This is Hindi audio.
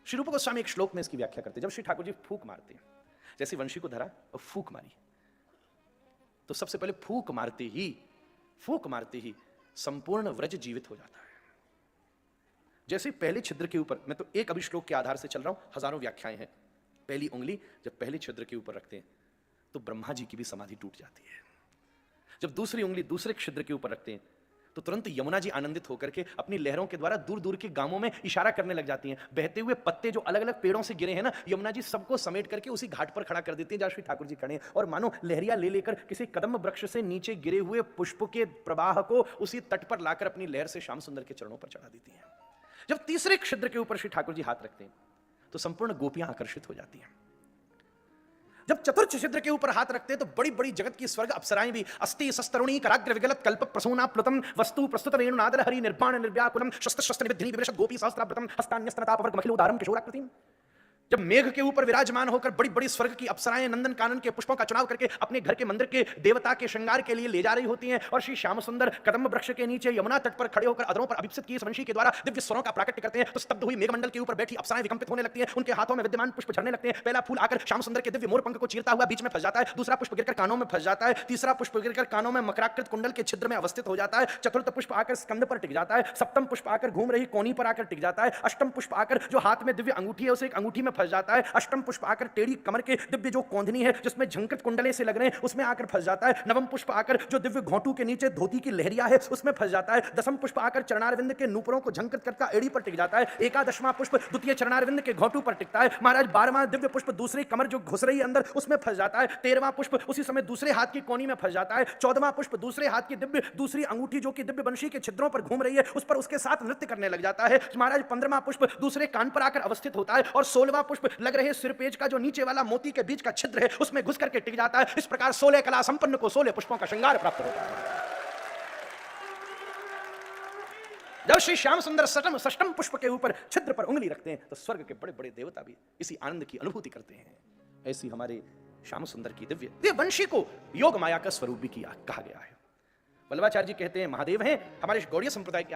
श्री रूप गोस्वामी एक श्लोक में इसकी व्याख्या करते हैं। जब श्री ठाकुर जी फूंक मारते हैं, जैसे वंशी को धरा और फूंक मारी, तो सबसे पहले फूंक मारते ही संपूर्ण व्रज जीवित हो जाता है। जैसे पहले छिद्र के ऊपर, मैं तो एक अभी श्लोक के आधार से चल रहा हूं, हजारों व्याख्याएं हैं। पहली उंगली जब पहले छिद्र के ऊपर रखते हैं तो ब्रह्मा जी की भी समाधि टूट जाती है। जब दूसरी उंगली दूसरे छिद्र के ऊपर रखते हैं तो तुरंत यमुना जी आनंदित होकर के अपनी लहरों के द्वारा दूर दूर के गांवों में इशारा करने लग जाती हैं। बहते हुए पत्ते जो अलग अलग पेड़ों से गिरे हैं ना, यमुना जी सबको समेट करके उसी घाट पर खड़ा कर देती हैं जहां श्री ठाकुर जी खड़े हैं, और मानो लहरिया ले लेकर किसी कदम वृक्ष से नीचे गिरे हुए पुष्प के प्रवाह को उसी तट पर लाकर अपनी लहर से श्याम सुंदर के चरणों पर चढ़ा देती हैं। जब तीसरे छिद्र के ऊपर श्री ठाकुर जी हाथ रखते हैं तो संपूर्ण गोपियां आकर्षित हो जाती हैं। जब चतुर्थ छिद्र के ऊपर हाथ रखते हैं तो बड़ी बड़ी जगत की स्वर्ग अप्सराएं भी अस्ति सस्तरुणी कराग्र विगलत कल्प प्रसूना प्लुतम वस्तु प्रस्तुत रेणुनादर हरि निर्बाण निर्व्याकुलम शस्त्र शस्त्र निविद्धि विवृषत गोपी सहस्त्राव्रतम हस्तान्यस्तनतापवर्ग मखिलोदारम किशोराकृतिम। जब मेघ के ऊपर विराजमान होकर बड़ी बड़ी स्वर्ग की अप्सराएं नंदन कानन के पुष्पों का चुनाव करके अपने घर के मंदिर के देवता के श्रृंगार के लिए ले जा रही होती हैं, और श्री श्याम सुंदर कदम वृक्ष के नीचे यमुना तट पर खड़े होकर अधरों पर अभिप्सित की वंशी के द्वारा दिव्य स्वरों का प्राकट्य करते हैं, तो स्तब्ध हुई मेघमंडल के ऊपर बैठी अप्सराएं विकंपित होने लगती हैं। उनके हाथों में विद्यमान पुष्प झड़ने लगते हैं। पहला फूल आकर श्याम सुंदर के दिव्य मोर पंख को चीरता हुआ बीच में फंस जाता है, दूसरा पुष्प गिरकर कानों में फंस जाता है, तीसरा पुष्प गिरकर कानों में मकराकृत कुंडल के छिद्र में अवस्थित हो जाता है, चतुर्थ पुष्प आकर स्कंद पर टिक जाता है, सप्तम पुष्प आकर घूम रही कोनी पर आकर टिक जाता है, अष्टम पुष्प आकर जो हाथ में दिव्य अंगूठी है उसे एक अंगूठी में फंस जाता है, अष्टम पुष्प आकर टेढ़ी कमर के दिव्य जो कोंधनी है जिसमें झंकृत कुंडले से लग रहे हैं उसमें आकर फंस जाता है, नवम पुष्प आकर जो दिव्य घोंटू के नीचे धोती की लहरिया है उसमें फंस जाता है, दसम पुष्प आकर चरणारविंद के नूपुरों को झंकृत करता एड़ी पर टिक जाता है, एकादशवां पुष्प द्वितीय चरणारविंद के घोंटू पर टिकता है, महाराज 12वां दिव्य पुष्प दूसरी कमर जो घुस रही है अंदर उसमें फंस जाता है, 13वां पुष्प उसी समय दूसरे हाथ की कोनी में फंस जाता है, 14वां पुष्प दूसरे हाथ की दिव्य दूसरी अंगूठी जो कि दिव्य वंशी के छिद्रों पर घूम रही है उस पर उसके साथ नृत्य करने लग जाता है, महाराज 15वां पुष्प दूसरे कान पर आकर अवस्थित होता है, और 16वां पुष्प लग रहे सिरपेज का जो नीचे वाला मोती के बीच का छिद्र है उसमें घुस करके टिक जाता है। इस प्रकार 16 कला संपन्न को 16 पुष्पों का श्रृंगार प्राप्त होता है। जब श्री श्याम सुंदर षष्टम पुष्प के ऊपर छिद्र पर उंगली रखते हैं तो स्वर्ग के बड़े बड़े देवता भी इसी आनंद की अनुभूति करते हैं। ऐसी हमारे श्याम सुंदर की दिव्य वंशी को योग माया का स्वरूप भी कहा गया है। वल्लभाचार्य जी कहते हैं महादेव हैं हमारे गौड़ीय संप्रदाय के